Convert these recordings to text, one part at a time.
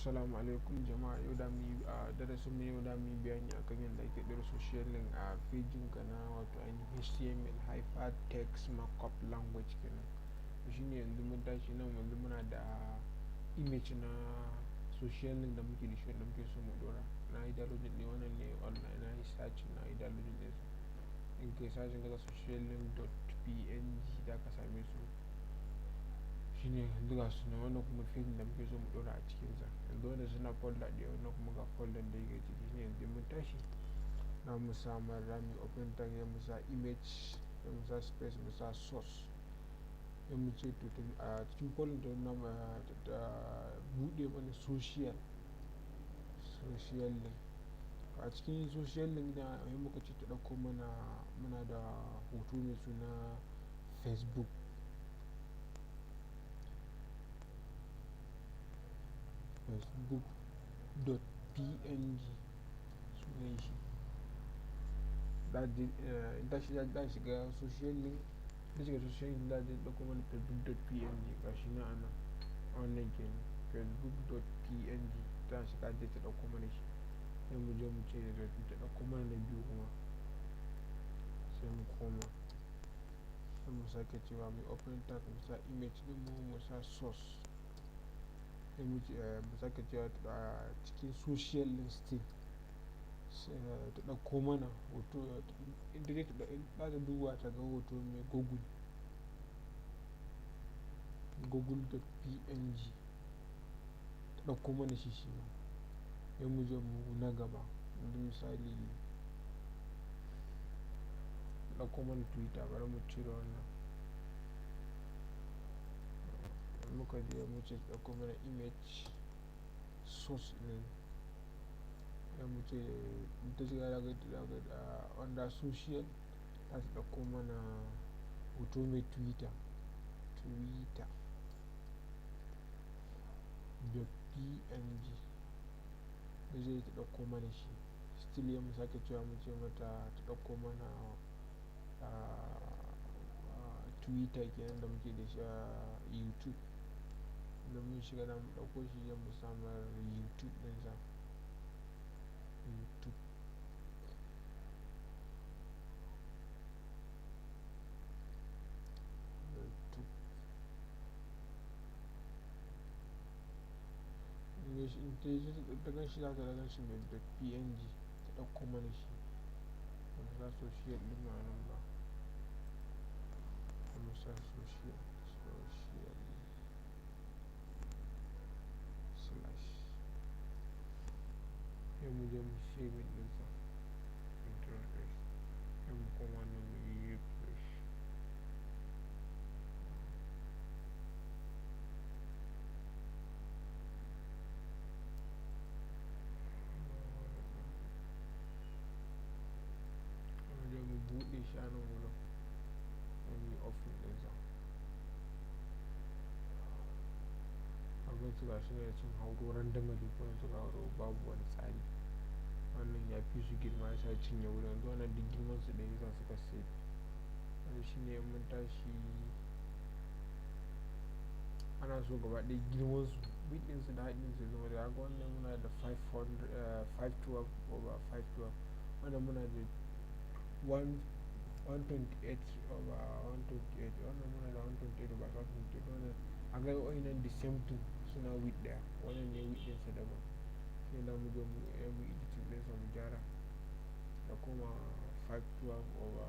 Assalamu alaikum jama'a, yau da mu yi a darasin mu yau da mu yi bayani akan yadda ake ɗora social link a fejin ka na wato ainihin HTML Hypertext Markup Language kenan. Shi ne yanzu mun tashi nan yanzu muna da image na social link da muke da shi wanda muke so mu ɗora. Na yi downloading ne wannan ne online, na yi search na yi downloading ɗin su. In kai searching kaga social link.png da ka same su. Shi ne yanzu ga su nan wannan kuma fejin da muke so mu ɗora a cikinsa. Yanzu wanda suna folder ɗaya wannan kuma ga folder da yake ciki. Shi ne yanzu mun tashi na mu samu rami open tag ya mu sa image ya mu sa space mu sa source. Ya mu ce to a cikin folder da namu da buɗe mana social link. A cikin social link da yayin muka ce ta ɗauko mana muna da hoto mai suna facebook facebook.png sunan shi. Da shiga social link da shiga social link da zai ɗauko mana facebook.png ga shi na anan wannan kenan facebook.png da shiga zai ta ɗauko mana shi. Sai mu je mu ce da ta ɗauko mana na biyu kuma sai mu koma sai mu sake cewa mu open tag mu sa image ɗin mu sa source. Sai mu sake cewa a cikin social link still ta ɗauko mana hoto inda zai ta duba ta ga hoto mai google.png ta ɗauko mana shi ma. Sai mu je mu na gaba yanzu misali ta ɗauko mana twitter bari mu cire wannan. Muka je mu ce ta ɗauko mana image source ɗin. Sai mu ce ta shiga daga under social za ta ɗauko mana hoto mai twitter.png da zai ta ɗauko mana shi still ya mu sake cewa mu ce mata ta ɗauko mana twitter kenan da muke da shi a youtube. Da mun shiga da mu ɗauko shi ya mu samu youtube ɗinsa youtube. In ta yi ta gan shi za ta gan shi mai .png ta ɗauko mana shi. Ba za social ɗin ma nan ba. Mu sa social slash. Sai mu je mu save ɗinsa control S. Sai mu koma nan mu yi refresh. Mu je mu buɗe shi a nan wurin mu yi open ɗinsa. Abin su gashi ne sun hauro randomly ko sun hauro babu wani tsari. Wannan ya fi su girma ya sa cinye wurin yanzu wannan duk girman su ɗaya yasa suka save. Wannan shi ne mun tashi ana so gaba ɗaya girman su width ɗinsu da height ɗinsu ya zama da haka. Wannan muna da 512 over 512. Wannan muna da 128 over 128. Wannan muna da 128 over 128. Wannan a ga waɗannan the same thing suna width ɗaya. Wannan ne width ɗinsa daban. Sai da mu je mu editing ɗinsa mu gyara da kuma 512 over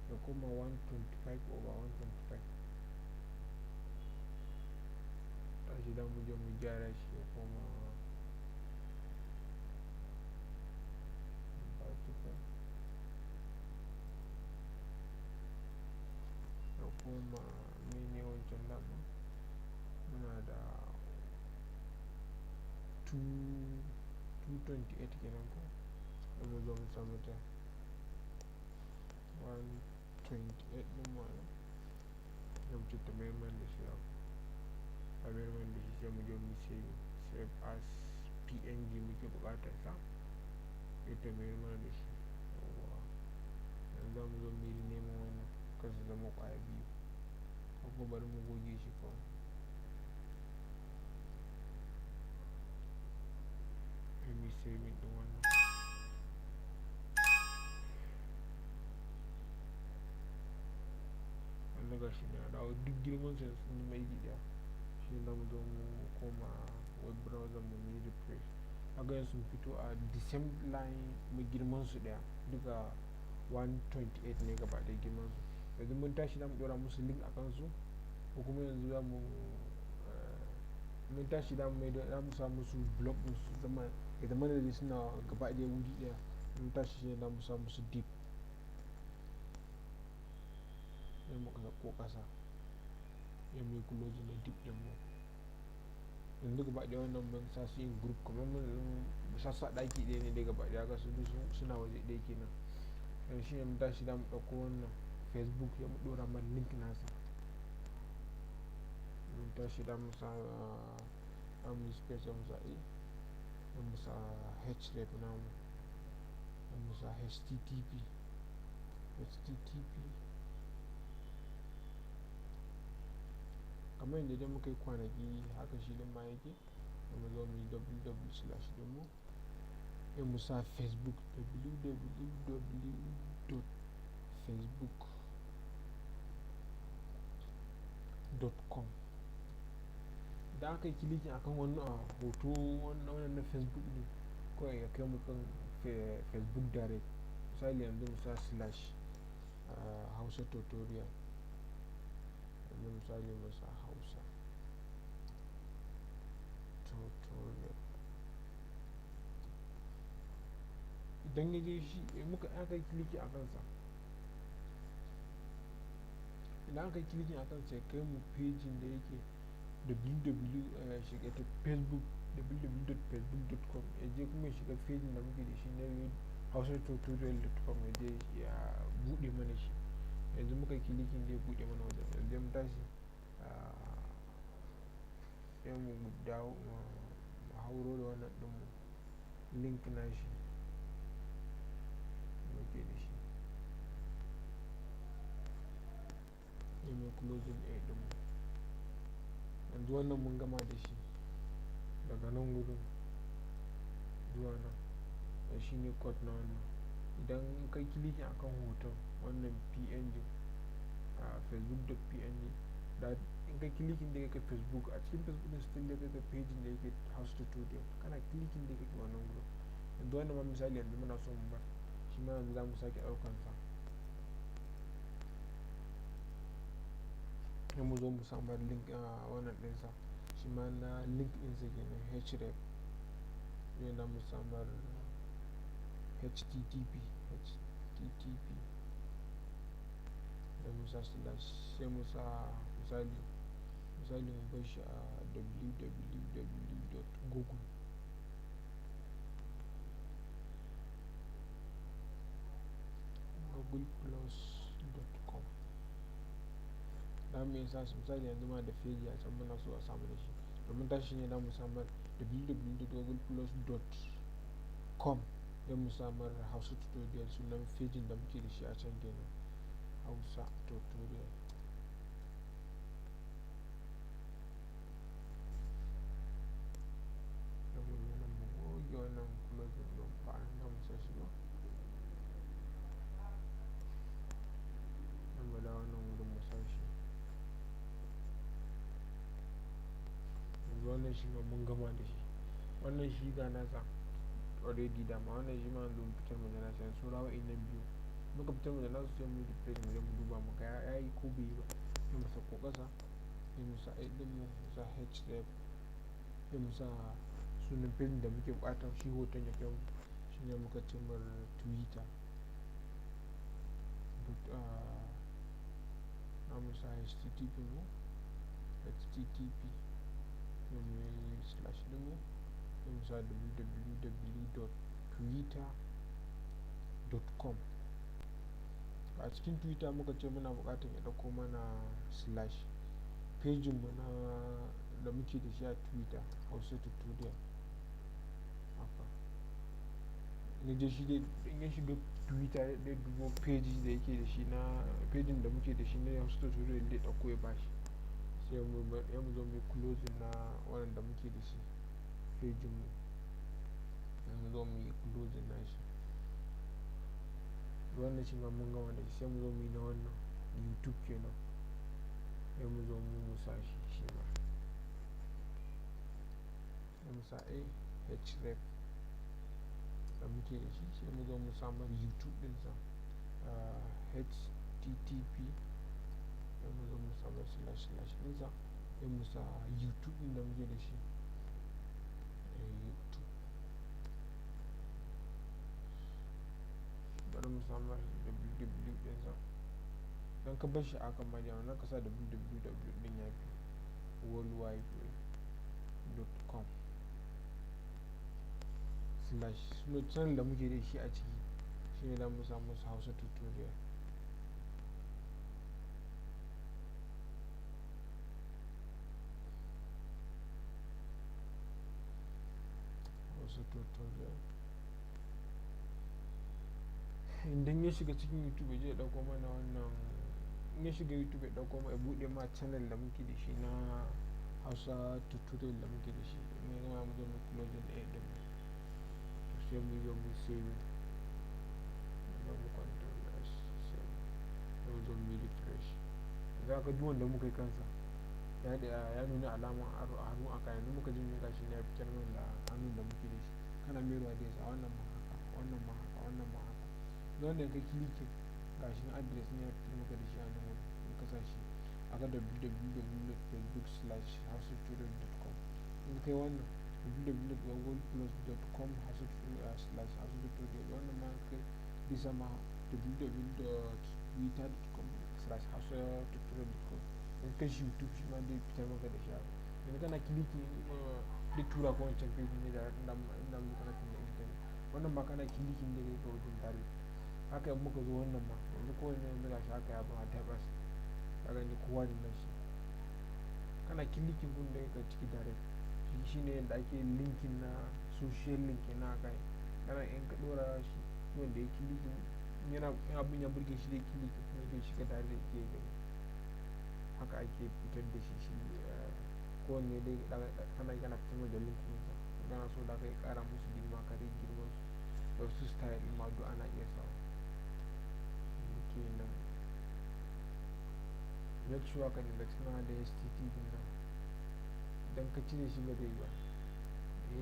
da kuma 125 over 125. Tashi da mu je mu gyara shi da kuma 525 da kuma mene wancan dama muna da 228 kenan ko da mu zo mu samu ta 128 ɗin ma da mu ce ta mai man da shi a mai man da shi sai mu je mu save as png muke buƙatar sa ita mai man da shi. Yanzu za mu zo mu yi neman wannan kar su zama ƙwaya biyu ko bari mu goge shi kawai. saving din wannan. Wanda ga shi ne a dawo duk girman su sun zama iri ɗaya. Shi ne zamu zo mu koma web browser mu yi refresh. Kaga yanzu sun fito a the same line mai girman su ɗaya duka 128 ne gaba ɗaya girman su. Yanzu mun tashi zamu ɗora musu link a kansu ko kuma yanzu zamu mun tashi zamu sa musu blog din su zama ya zama da suna gaba ɗaya wuri ɗaya. Mun tashi shi ne zamu sa musu div. Sai muka sauko ƙasa sai muyi closing na div ɗin mu. Yanzu gaba ɗaya wannan mun sa su in group kamar mun sa su a ɗaki ɗaya ne dai gaba ɗaya haka su duk suna waje ɗaya kenan. Yanzu shi ne mun tashi zamu ɗauko wannan Facebook sai mu ɗora mana link nasa. Mun tashi zamu sa zamu yi space zamu sa a zamu sa href namu zamu sa http kamar yadda dai muka yi kwanaki haka shi ɗin ma yake. Zamu zo mu yi www/ ɗinmu sai mu sa Facebook www.facebook.com. Idan aka yi clicking akan wannan hoto wannan na Facebook ne kawai ya kai mu kan Facebook direct. Misali yanzu mu sa /Hausa tutorial. Yanzu misali mu sa Hausa tutorial. Idan ya je shi muka aka yi clicking a kansa. Idan aka yi clicking a kansa ya kai mu page da yake shiga ta Facebook www.facebook.com ya je kuma ya shiga page da muke da shi na hausatutorial.com ya je ya buɗe mana shi. Yanzu muka yi clicking da ya buɗe mana wajen. Yanzu mun tashi sai mu dawo mu hauro da wannan ɗin mu link na shi muke da shi. Sai mu closing ɗin mu. Yanzu wannan mun gama da shi daga nan gudun zuwa nan da shi ne code na wannan. Idan kai clicking akan hoton wannan png facebook.png da in kai clicking da yake Facebook a cikin Facebook din still da yake page da yake House Tutorial kana clicking da yake wannan gudun. Yanzu wannan ma misali yanzu muna so mu bar shi ma yanzu zamu sake ɗaukan sa. Sai mu zo mu samar link wannan ɗinsa shi ma na link ɗinsa kenan href ne zamu samar http sai mu sa slash sai mu sa misali mu bar shi a googleplus.com. Zamu iya sa su misali yanzu ma da page a can muna so a samu da shi. Domin tashi ne zamu samar www.googleplus.com sai mu samar Hausa tutorial sunan page da muke da shi a can kenan Hausa tutorial. Zamu zo nan mu goge wannan closing ɗin ba an zamu sa shi ba. Zamu dawo nan wurin mu sa shi. Yanzu wannan shi ma mun gama da shi. Wannan shi ga nasa already dama wannan shi ma yanzu mun fitar mu da nasa yanzu saura wa'innan biyu. Muka fitar mu da nasu sai mu yi refresh mu je mu duba mu ga ya yi ko bai yi ba. Sai mu sauko ƙasa sai mu sa ɗin mu sa href sai mu sa sunan page da muke buƙata shi hoton ya kai mu. Shi ne muka ce mar Twitter. Zamu sa http mu http sai mu yi slash ɗin mu sai mu sa www.twitter.com. A cikin Twitter muka ce muna buƙatar ya ɗauko mana slash page mu na da muke da shi a Twitter Hausa tutorial. Haka ne dai shi dai in ya shiga Twitter dai dubo page da yake da shi na page da muke da shi na Hausa tutorial dai ɗauko ya bashi. Sai mu zo mu yi closing na wannan da muke da shi page mu. mu zo mu yi closing nashi. Wannan shi ma mun gama da shi sai mu zo mu yi na wannan YouTube kenan. Sai mu zo mu sa shi ma. Sai mu sa href da muke da shi sai mu zo mu sa mar YouTube ɗinsa http sai mu zo mu sa mar / ɗinsa sai mu sa YouTube ɗin da muke da shi YouTube. Bari mu sa mar www ɗinsa don ka bar shi a kan majiya na ka sa www ɗin ya fi worldwide.com / channel da muke da shi a ciki shi ne da mu sa musu Hausa tutorial. Idan ya shiga cikin YouTube ya je ya ɗauko mana wannan, in ya shiga YouTube ya ɗauko ya buɗe ma channel da muke da shi na Hausa tutorial da muke da shi. In ya gama mu zo mu closing ɗin to sai mu zo mu save da mu control S sai mu zo mu refresh. Za ka duk wanda muka yi kansa ya nuna alaman hannu a kayan muka ji mu gashi ne ya fitar mana da hannun da muke da shi. Kana meruwa dai sa wannan ma haka, wannan ma haka, wannan ma haka. Don da ka klikin gashi address ne ya fitar maka da shi a nan wurin in ka sa shi aka www.facebook/housetutorial.com. in kai wannan www.googleplus.com/housetutorial wannan ma kai bisa ma www.twitter.com/housetutorial.com. in kai shi YouTube shi ma dai fitar maka da shi. in kana klikin dai tura ka wancan page ne da inda muka na internet. Wannan ma kana klikin ne ga wajen tare. Haka in muka zo wannan ma yanzu kowane yanzu gashi haka ya ba a tabbas ka gani kowa da nashi. Kana klikin gun da yake ciki direct shi ne yadda ake linkin na social link na kai. Kana in ka ɗora shi wanda ya klikin yana abin ya burge shi da klikin kuma zai shiga tare da ke gani. Haka ake fitar da shi kowanne dai kana fitar da linkin sa. Kana so da kai ƙara musu girma ka rage girman su da wasu style ma duk ana iya sawa. Kenan make sure ka dinga tunawa da http nan idan ka cire shi ba zai yi ba.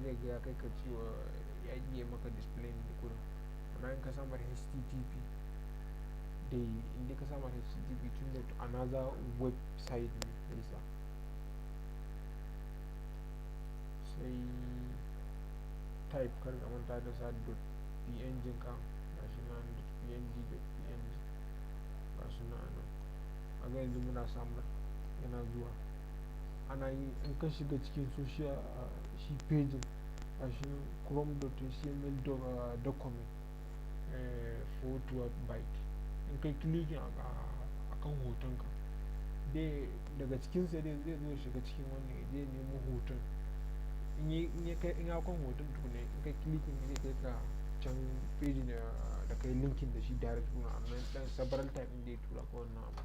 Ne ga ya kai ka cewa ya iya maka display ne kurin. Amma in ka samar http dai inda ka samar http tun da another website ne yasa sai type kar ka manta da sa .png ka gashi nan .png gashi nan a ga yanzu muna samun yana zuwa ana yi in ka shiga cikin social shi page gashi chrome.html document photo.byte in kai klikin a kan hoton ka dai daga cikin sa dai zai zo shiga cikin wannan ya je nemo hoton in ya kan hoton tukuna in kai klikin zai kai ka can page da kai linkin da shi direct kuma amma dan several time inda ya tura ka wannan abu.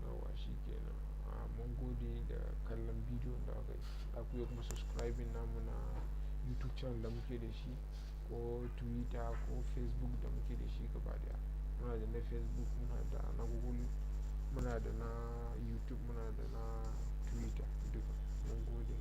Yawa shi kenan mun gode da kallon bidiyon da aka yi. Za ku iya kuma subscribing namu na YouTube channel da muke da shi ko Twitter ko Facebook da muke da shi gaba daya. Muna da na Facebook, muna da na Google, muna da na YouTube, muna da na Twitter duka. Mun gode.